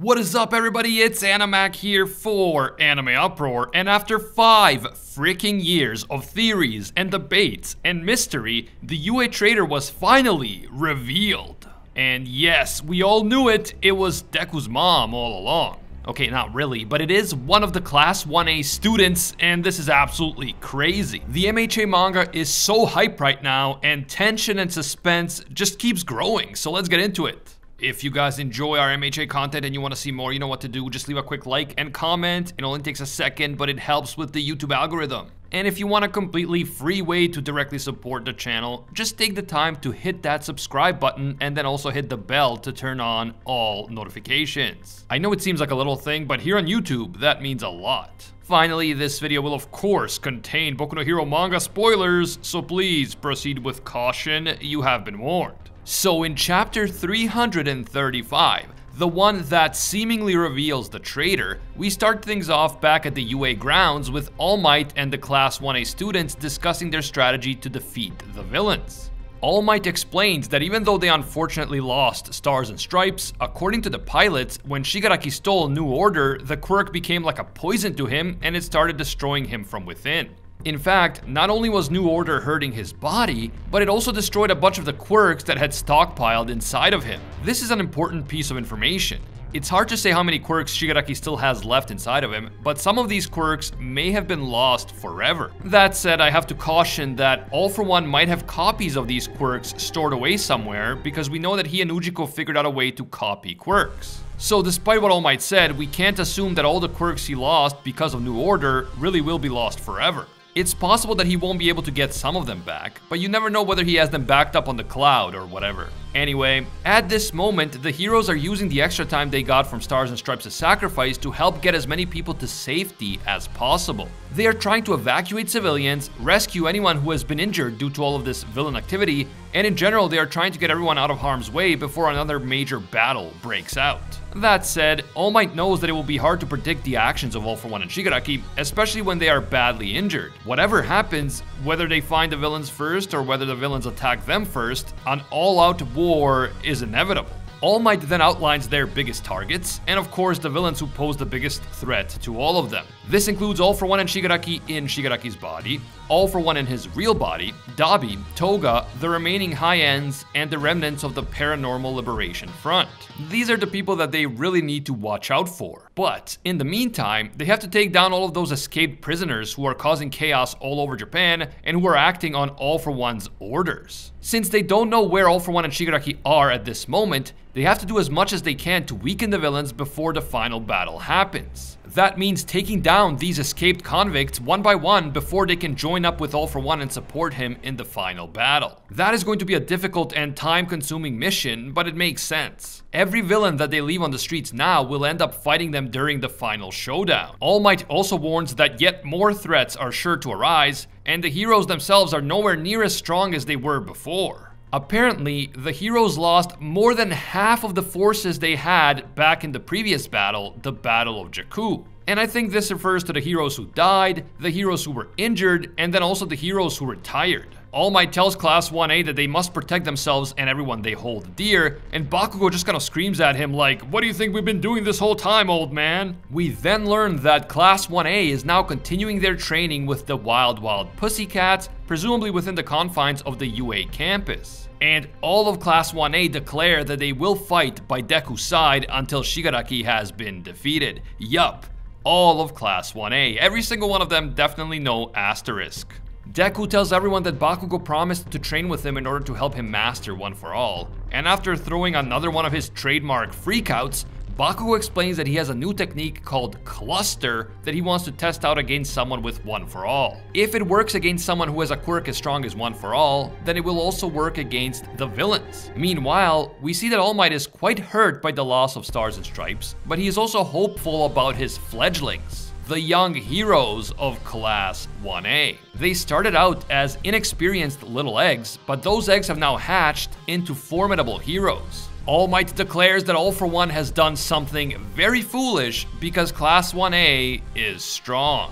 What is up, everybody? It's Animac here for Anime Uproar, and after 5 freaking years of theories and debates and mystery, the UA traitor was finally revealed. And yes, we all knew it was Deku's mom all along. Okay, not really, but it is one of the Class 1A students, and this is absolutely crazy. The MHA manga is so hype right now, and tension and suspense just keeps growing, so let's get into it. If you guys enjoy our MHA content and you want to see more, you know what to do. Just leave a quick like and comment. It only takes a second, but it helps with the YouTube algorithm. And if you want a completely free way to directly support the channel, just take the time to hit that subscribe button and then also hit the bell to turn on all notifications. I know it seems like a little thing, but here on YouTube, that means a lot. Finally, this video will of course contain Boku no Hero manga spoilers, so please proceed with caution. You have been warned. So in chapter 335, the one that seemingly reveals the traitor, we start things off back at the UA grounds with All Might and the Class 1A students discussing their strategy to defeat the villains. All Might explains that even though they unfortunately lost Stars and Stripes, according to the pilots, when Shigaraki stole New Order, the quirk became like a poison to him and it started destroying him from within. In fact, not only was New Order hurting his body, but it also destroyed a bunch of the quirks that had stockpiled inside of him. This is an important piece of information. It's hard to say how many quirks Shigaraki still has left inside of him, but some of these quirks may have been lost forever. That said, I have to caution that All For One might have copies of these quirks stored away somewhere, because we know that he and Ujiko figured out a way to copy quirks. So despite what All Might said, we can't assume that all the quirks he lost because of New Order really will be lost forever. It's possible that he won't be able to get some of them back, but you never know whether he has them backed up on the cloud or whatever. Anyway, at this moment, the heroes are using the extra time they got from Stars and Stripes' sacrifice to help get as many people to safety as possible. They are trying to evacuate civilians, rescue anyone who has been injured due to all of this villain activity, and in general, they are trying to get everyone out of harm's way before another major battle breaks out. That said, All Might knows that it will be hard to predict the actions of All For One and Shigaraki, especially when they are badly injured. Whatever happens, whether they find the villains first or whether the villains attack them first, an all-out war is inevitable. All Might then outlines their biggest targets, and of course the villains who pose the biggest threat to all of them. This includes All For One and Shigaraki in Shigaraki's body, All For One in his real body, Dabi, Toga, the remaining high ends, and the remnants of the Paranormal Liberation Front. These are the people that they really need to watch out for. But in the meantime, they have to take down all of those escaped prisoners who are causing chaos all over Japan and who are acting on All For One's orders. Since they don't know where All For One and Shigaraki are at this moment, they have to do as much as they can to weaken the villains before the final battle happens. That means taking down these escaped convicts one by one before they can join up with All For One and support him in the final battle. That is going to be a difficult and time-consuming mission, but it makes sense. Every villain that they leave on the streets now will end up fighting them during the final showdown. All Might also warns that yet more threats are sure to arise, and the heroes themselves are nowhere near as strong as they were before. Apparently, the heroes lost more than half of the forces they had back in the previous battle, the Battle of Jakku. And I think this refers to the heroes who died, the heroes who were injured, and then also the heroes who retired. All Might tells Class 1A that they must protect themselves and everyone they hold dear, and Bakugo just kind of screams at him like, "What do you think we've been doing this whole time, old man?" We then learn that Class 1A is now continuing their training with the Wild Wild Pussycats, presumably within the confines of the UA campus. And all of Class 1A declare that they will fight by Deku's side until Shigaraki has been defeated. Yup, all of Class 1A, every single one of them, definitely no asterisk. Deku tells everyone that Bakugo promised to train with him in order to help him master One For All, and after throwing another one of his trademark freakouts, Bakugo explains that he has a new technique called Cluster that he wants to test out against someone with One For All. If it works against someone who has a quirk as strong as One For All, then it will also work against the villains. Meanwhile, we see that All Might is quite hurt by the loss of Stars and Stripes, but he is also hopeful about his fledglings, the young heroes of Class 1A. They started out as inexperienced little eggs, but those eggs have now hatched into formidable heroes. All Might declares that All For One has done something very foolish because Class 1A is strong.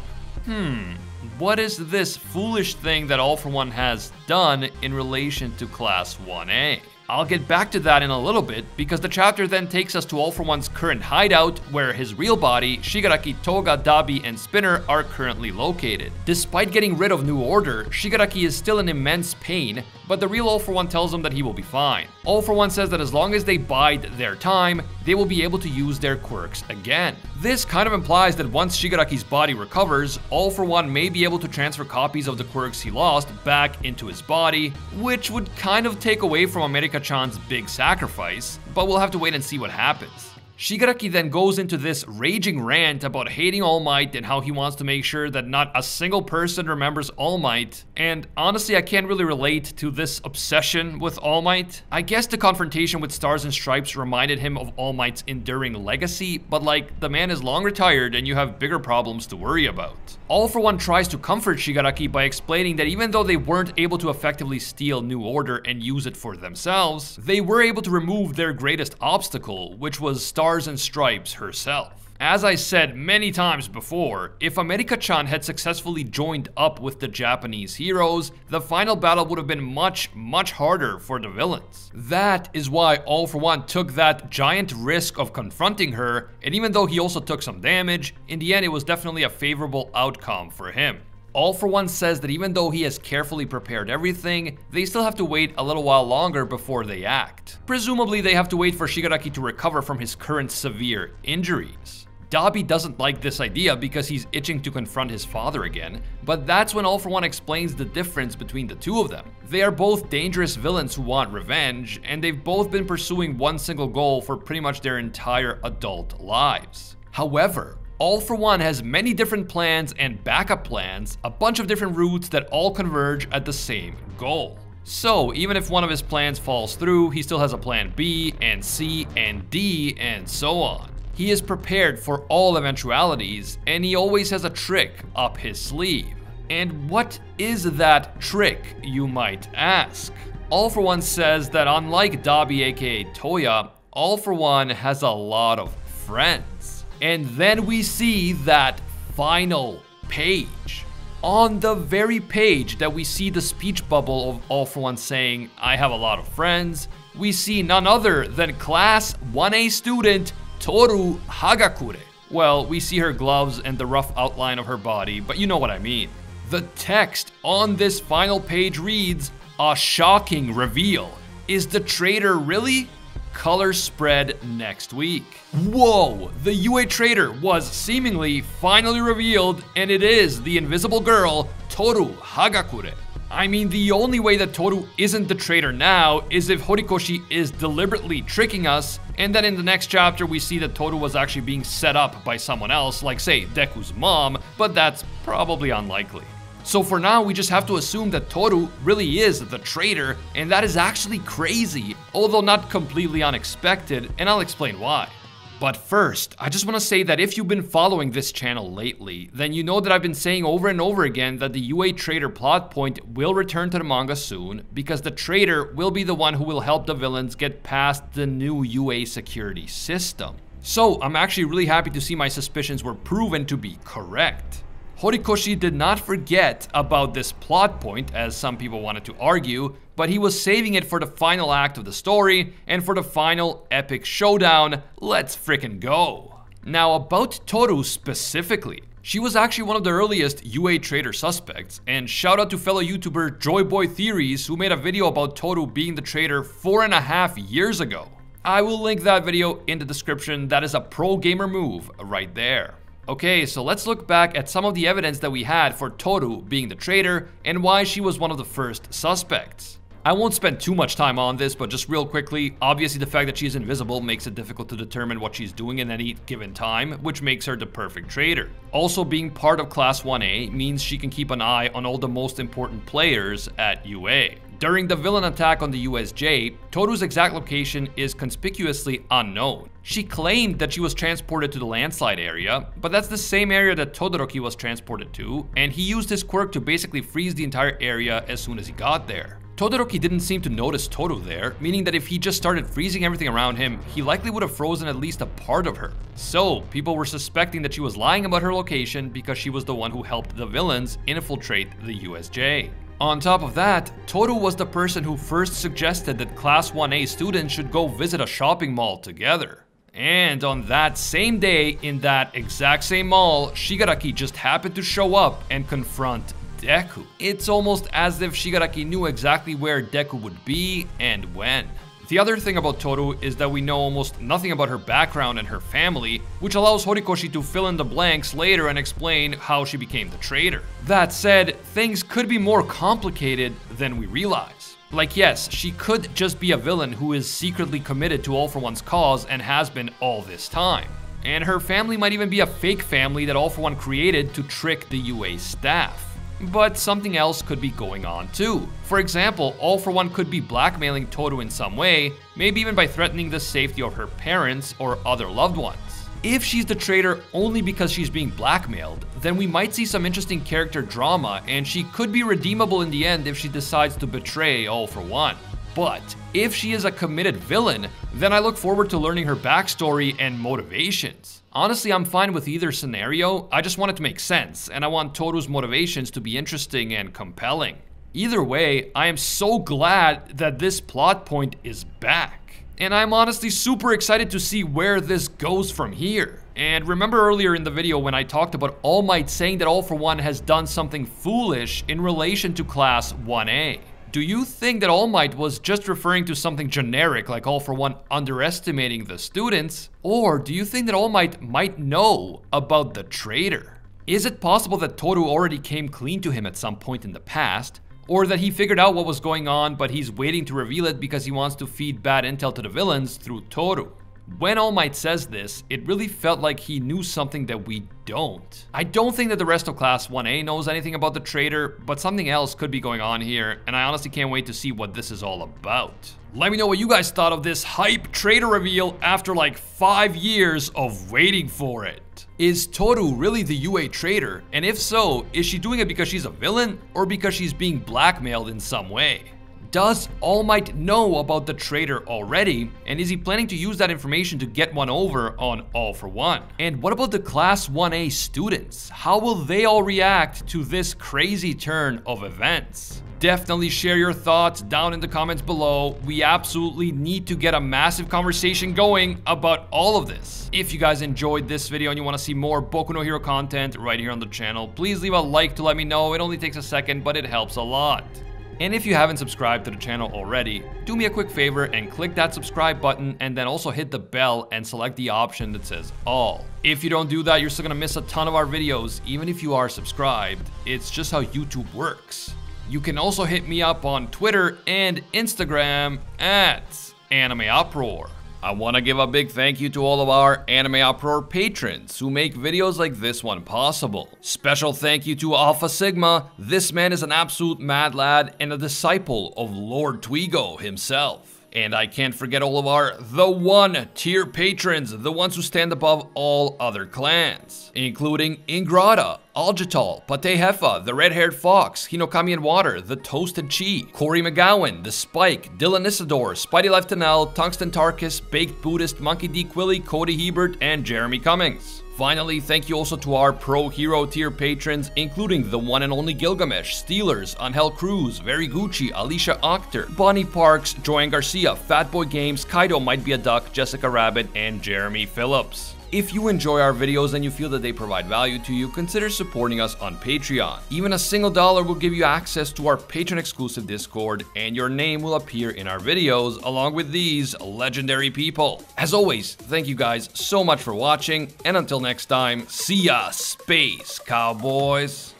What is this foolish thing that All For One has done in relation to Class 1A? I'll get back to that in a little bit, because the chapter then takes us to All For One's current hideout, where his real body, Shigaraki, Toga, Dabi, and Spinner are currently located. Despite getting rid of New Order, Shigaraki is still in immense pain, but the real All For One tells him that he will be fine. All For One says that as long as they bide their time, they will be able to use their quirks again. This kind of implies that once Shigaraki's body recovers, All For One may be able to transfer copies of the quirks he lost back into his body, which would kind of take away from America-chan's big sacrifice, but we'll have to wait and see what happens. Shigaraki then goes into this raging rant about hating All Might and how he wants to make sure that not a single person remembers All Might, and honestly I can't really relate to this obsession with All Might. I guess the confrontation with Stars and Stripes reminded him of All Might's enduring legacy, but like, the man is long retired and you have bigger problems to worry about. All For One tries to comfort Shigaraki by explaining that even though they weren't able to effectively steal New Order and use it for themselves, they were able to remove their greatest obstacle, which was Stars and Stripes herself. As I said many times before, if America-chan had successfully joined up with the Japanese heroes, the final battle would have been much harder for the villains. That is why All For One took that giant risk of confronting her, and even though he also took some damage, in the end it was definitely a favorable outcome for him. All For One says that even though he has carefully prepared everything, they still have to wait a little while longer before they act. Presumably they have to wait for Shigaraki to recover from his current severe injuries. Dabi doesn't like this idea because he's itching to confront his father again, but that's when All For One explains the difference between the two of them. They are both dangerous villains who want revenge, and they've both been pursuing one single goal for pretty much their entire adult lives. However, All For One has many different plans and backup plans, a bunch of different routes that all converge at the same goal. So even if one of his plans falls through, he still has a plan B and C and D and so on. He is prepared for all eventualities, and he always has a trick up his sleeve. And what is that trick, you might ask? All For One says that unlike Dabi aka Toya, All For One has a lot of friends. And then we see that final page. On the very page that we see the speech bubble of All For One saying, "I have a lot of friends," we see none other than Class 1A student Toru Hagakure. Well, we see her gloves and the rough outline of her body, but you know what I mean. The text on this final page reads, "A shocking reveal. Is the traitor really?" Color spread next week. Whoa, the UA traitor was seemingly finally revealed, and it is the invisible girl, Toru Hagakure. I mean, the only way that Toru isn't the traitor now is if Horikoshi is deliberately tricking us, and then in the next chapter we see that Toru was actually being set up by someone else, like say Deku's mom, but that's probably unlikely. So for now, we just have to assume that Toru really is the traitor, and that is actually crazy, although not completely unexpected, and I'll explain why. But first, I just want to say that if you've been following this channel lately, then you know that I've been saying over and over again that the UA traitor plot point will return to the manga soon, because the traitor will be the one who will help the villains get past the new UA security system. So I'm actually really happy to see my suspicions were proven to be correct. Horikoshi did not forget about this plot point, as some people wanted to argue, but he was saving it for the final act of the story and for the final epic showdown. Let's frickin' go. Now about Toru specifically. She was actually one of the earliest UA traitor suspects, and shout out to fellow YouTuber Joyboy Theories who made a video about Toru being the traitor 4.5 years ago. I will link that video in the description. That is a pro gamer move right there. Okay, so let's look back at some of the evidence that we had for Toru being the traitor and why she was one of the first suspects. I won't spend too much time on this, but just real quickly, obviously the fact that she's invisible makes it difficult to determine what she's doing in any given time, which makes her the perfect traitor. Also, being part of Class 1A means she can keep an eye on all the most important players at UA. During the villain attack on the USJ, Toru's exact location is conspicuously unknown. She claimed that she was transported to the landslide area, but that's the same area that Todoroki was transported to, and he used his quirk to basically freeze the entire area as soon as he got there. Todoroki didn't seem to notice Toru there, meaning that if he just started freezing everything around him, he likely would have frozen at least a part of her. So, people were suspecting that she was lying about her location because she was the one who helped the villains infiltrate the USJ. On top of that, Toru was the person who first suggested that Class 1A students should go visit a shopping mall together. And on that same day, in that exact same mall, Shigaraki just happened to show up and confront Deku. It's almost as if Shigaraki knew exactly where Deku would be and when. The other thing about Toru is that we know almost nothing about her background and her family, which allows Horikoshi to fill in the blanks later and explain how she became the traitor. That said, things could be more complicated than we realize. Like, yes, she could just be a villain who is secretly committed to All For One's cause and has been all this time. And her family might even be a fake family that All For One created to trick the UA staff. But something else could be going on too. For example, All For One could be blackmailing Toru in some way, maybe even by threatening the safety of her parents or other loved ones. If she's the traitor only because she's being blackmailed, then we might see some interesting character drama, and she could be redeemable in the end if she decides to betray All For One. But if she is a committed villain, then I look forward to learning her backstory and motivations. Honestly, I'm fine with either scenario, I just want it to make sense, and I want Toru's motivations to be interesting and compelling. Either way, I am so glad that this plot point is back. And I'm honestly super excited to see where this goes from here. And remember earlier in the video when I talked about All Might saying that All For One has done something foolish in relation to Class 1A. Do you think that All Might was just referring to something generic like All For One underestimating the students? Or do you think that All Might know about the traitor? Is it possible that Toru already came clean to him at some point in the past? Or that he figured out what was going on but he's waiting to reveal it because he wants to feed bad intel to the villains through Toru? When All Might says this, it really felt like he knew something that we don't. I don't think that the rest of Class 1A knows anything about the traitor, but something else could be going on here, and I honestly can't wait to see what this is all about. Let me know what you guys thought of this hype traitor reveal after like 5 years of waiting for it. Is Toru really the UA traitor? And if so, is she doing it because she's a villain or because she's being blackmailed in some way? Does All Might know about the traitor already, and is he planning to use that information to get one over on All For One? And what about the Class 1A students? How will they all react to this crazy turn of events? Definitely share your thoughts down in the comments below. We absolutely need to get a massive conversation going about all of this. If you guys enjoyed this video and you want to see more Boku no Hero content right here on the channel, please leave a like to let me know. It only takes a second, but it helps a lot. And if you haven't subscribed to the channel already, do me a quick favor and click that subscribe button and then also hit the bell and select the option that says all. If you don't do that, you're still gonna miss a ton of our videos, even if you are subscribed. It's just how YouTube works. You can also hit me up on Twitter and Instagram at Anime Uproar. I want to give a big thank you to all of our Anime Uproar patrons who make videos like this one possible. Special thank you to Alpha Sigma. This man is an absolute mad lad and a disciple of Lord Twigo himself. And I can't forget all of our The One tier patrons, the ones who stand above all other clans, including Ingrata, Algital, Pate Hefa, The Red-Haired Fox, Hinokami and Water, The Toasted Chi, Corey McGowan, The Spike, Dylan Isidore, Spidey Leftenel, Tungsten Tarkus, Baked Buddhist, Monkey D. Quilly, Cody Hebert, and Jeremy Cummings. Finally, thank you also to our Pro Hero tier patrons, including the one and only Gilgamesh, Steelers, Angel Cruz, Very Gucci, Alicia Octor, Bonnie Parks, Joanne Garcia, Fatboy Games, Kaido Might Be a Duck, Jessica Rabbit, and Jeremy Phillips. If you enjoy our videos and you feel that they provide value to you, consider supporting us on Patreon. Even a single $1 will give you access to our patron-exclusive Discord, and your name will appear in our videos along with these legendary people. As always, thank you guys so much for watching, and until next time, see ya, Space Cowboys!